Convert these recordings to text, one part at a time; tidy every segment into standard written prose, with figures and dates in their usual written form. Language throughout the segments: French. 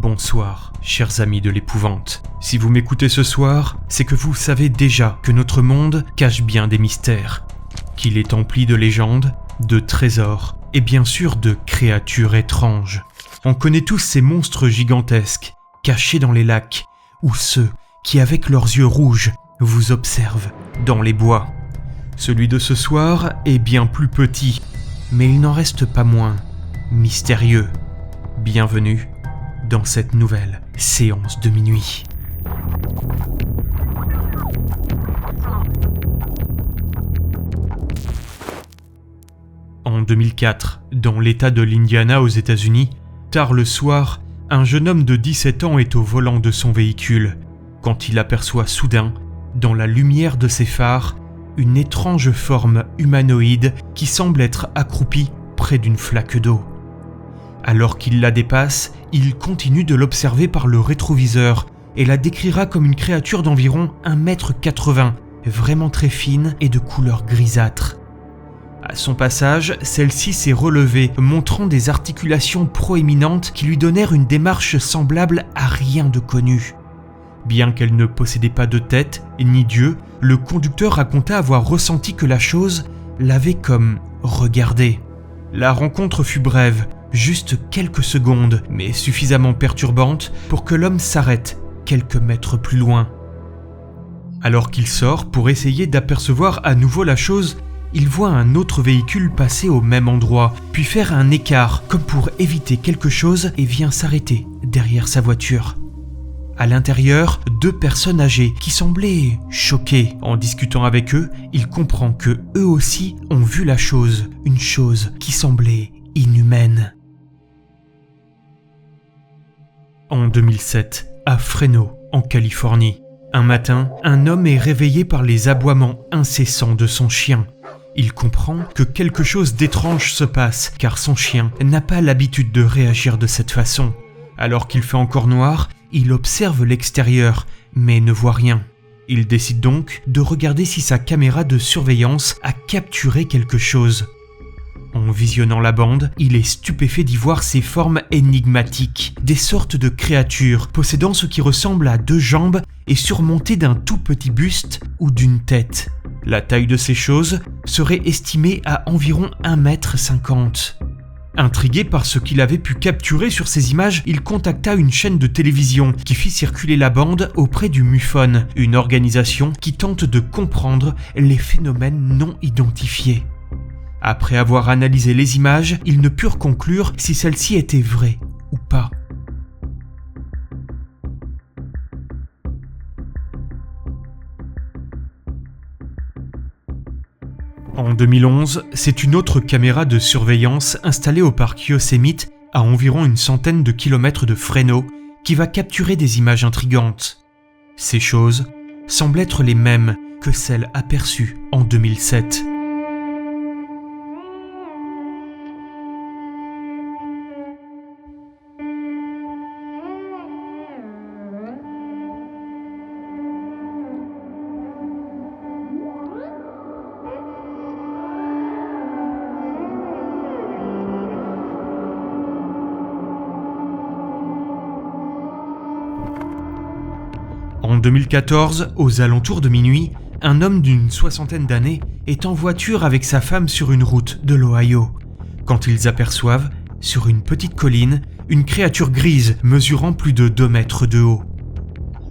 Bonsoir, chers amis de l'épouvante. Si vous m'écoutez ce soir, c'est que vous savez déjà que notre monde cache bien des mystères, qu'il est empli de légendes, de trésors et bien sûr de créatures étranges. On connaît tous ces monstres gigantesques, cachés dans les lacs, ou ceux qui, avec leurs yeux rouges, vous observent dans les bois. Celui de ce soir est bien plus petit, mais il n'en reste pas moins mystérieux. Bienvenue dans cette nouvelle séance de minuit. En 2004, dans l'État de l'Indiana aux États-Unis, tard le soir, un jeune homme de 17 ans est au volant de son véhicule quand il aperçoit soudain, dans la lumière de ses phares, une étrange forme humanoïde qui semble être accroupie près d'une flaque d'eau. Alors qu'il la dépasse, il continue de l'observer par le rétroviseur et la décrira comme une créature d'environ 1,80 m, vraiment très fine et de couleur grisâtre. À son passage, celle-ci s'est relevée, montrant des articulations proéminentes qui lui donnèrent une démarche semblable à rien de connu. Bien qu'elle ne possédait pas de tête ni d'yeux, le conducteur raconta avoir ressenti que la chose l'avait comme regardé. La rencontre fut brève, juste quelques secondes, mais suffisamment perturbante pour que l'homme s'arrête quelques mètres plus loin. Alors qu'il sort pour essayer d'apercevoir à nouveau la chose, il voit un autre véhicule passer au même endroit, puis faire un écart comme pour éviter quelque chose et vient s'arrêter derrière sa voiture. À l'intérieur, 2 personnes âgées qui semblaient choquées. En discutant avec eux, il comprend que eux aussi ont vu la chose, une chose qui semblait inhumaine. En 2007, à Fresno, en Californie, un matin, un homme est réveillé par les aboiements incessants de son chien. Il comprend que quelque chose d'étrange se passe, car son chien n'a pas l'habitude de réagir de cette façon. Alors qu'il fait encore noir, il observe l'extérieur, mais ne voit rien. Il décide donc de regarder si sa caméra de surveillance a capturé quelque chose. En visionnant la bande, il est stupéfait d'y voir ces formes énigmatiques, des sortes de créatures possédant ce qui ressemble à 2 jambes et surmontées d'un tout petit buste ou d'une tête. La taille de ces choses serait estimée à environ 1,50 m. Intrigué par ce qu'il avait pu capturer sur ces images, il contacta une chaîne de télévision qui fit circuler la bande auprès du MUFON, une organisation qui tente de comprendre les phénomènes non identifiés. Après avoir analysé les images, ils ne purent conclure si celles-ci étaient vraies ou pas. En 2011, c'est une autre caméra de surveillance installée au parc Yosemite, à environ une centaine de kilomètres de Fresno, qui va capturer des images intrigantes. Ces choses semblent être les mêmes que celles aperçues en 2007. En 2014, aux alentours de minuit, un homme d'une 60aine d'années est en voiture avec sa femme sur une route de l'Ohio, quand ils aperçoivent, sur une petite colline, une créature grise mesurant plus de 2 mètres de haut.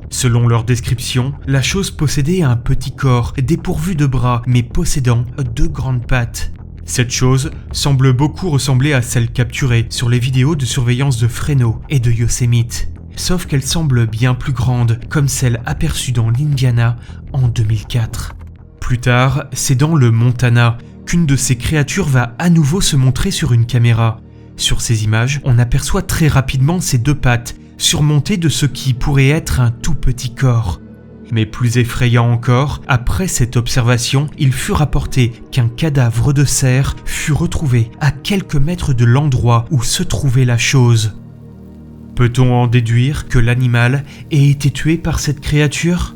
Selon leur description, la chose possédait un petit corps dépourvu de bras mais possédant 2 grandes pattes. Cette chose semble beaucoup ressembler à celle capturée sur les vidéos de surveillance de Fresno et de Yosemite. Sauf qu'elle semble bien plus grande, comme celle aperçue dans l'Indiana en 2004. Plus tard, c'est dans le Montana qu'une de ces créatures va à nouveau se montrer sur une caméra. Sur ces images, on aperçoit très rapidement ses 2 pattes, surmontées de ce qui pourrait être un tout petit corps. Mais plus effrayant encore, après cette observation, il fut rapporté qu'un cadavre de cerf fut retrouvé à quelques mètres de l'endroit où se trouvait la chose. Peut-on en déduire que l'animal ait été tué par cette créature ?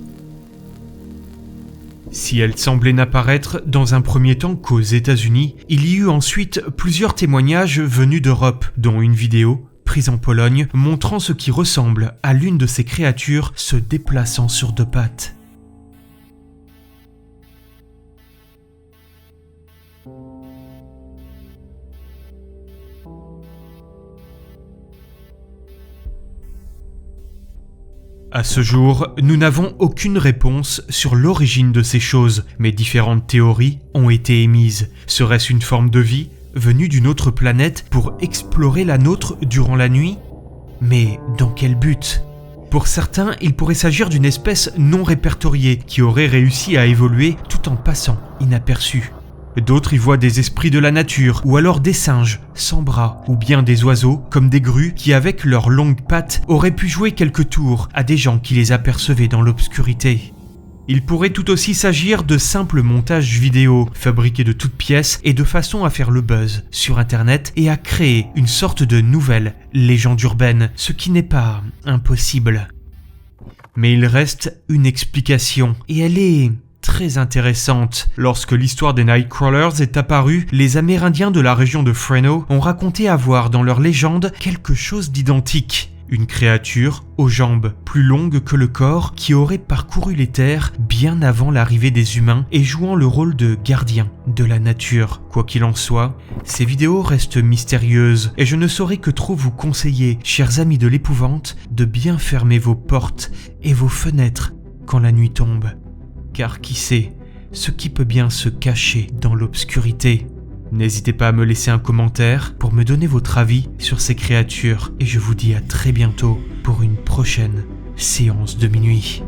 Si elle semblait n'apparaître dans un premier temps qu'aux États-Unis, il y eut ensuite plusieurs témoignages venus d'Europe, dont une vidéo prise en Pologne, montrant ce qui ressemble à l'une de ces créatures se déplaçant sur deux pattes. À ce jour, nous n'avons aucune réponse sur l'origine de ces choses, mais différentes théories ont été émises. Serait-ce une forme de vie venue d'une autre planète pour explorer la nôtre durant la nuit? Mais dans quel but? Pour certains, il pourrait s'agir d'une espèce non répertoriée qui aurait réussi à évoluer tout en passant inaperçue. D'autres y voient des esprits de la nature, ou alors des singes, sans bras, ou bien des oiseaux, comme des grues, qui avec leurs longues pattes auraient pu jouer quelques tours à des gens qui les apercevaient dans l'obscurité. Il pourrait tout aussi s'agir de simples montages vidéo, fabriqués de toutes pièces et de façon à faire le buzz sur internet et à créer une sorte de nouvelle légende urbaine, ce qui n'est pas impossible. Mais il reste une explication, et elle est très intéressante. Lorsque l'histoire des Nightcrawlers est apparue, les Amérindiens de la région de Fresno ont raconté avoir dans leur légende quelque chose d'identique. Une créature aux jambes plus longues que le corps qui aurait parcouru les terres bien avant l'arrivée des humains et jouant le rôle de gardien de la nature. Quoi qu'il en soit, ces vidéos restent mystérieuses et je ne saurais que trop vous conseiller, chers amis de l'épouvante, de bien fermer vos portes et vos fenêtres quand la nuit tombe. Car qui sait ce qui peut bien se cacher dans l'obscurité. N'hésitez pas à me laisser un commentaire pour me donner votre avis sur ces créatures et je vous dis à très bientôt pour une prochaine séance de minuit.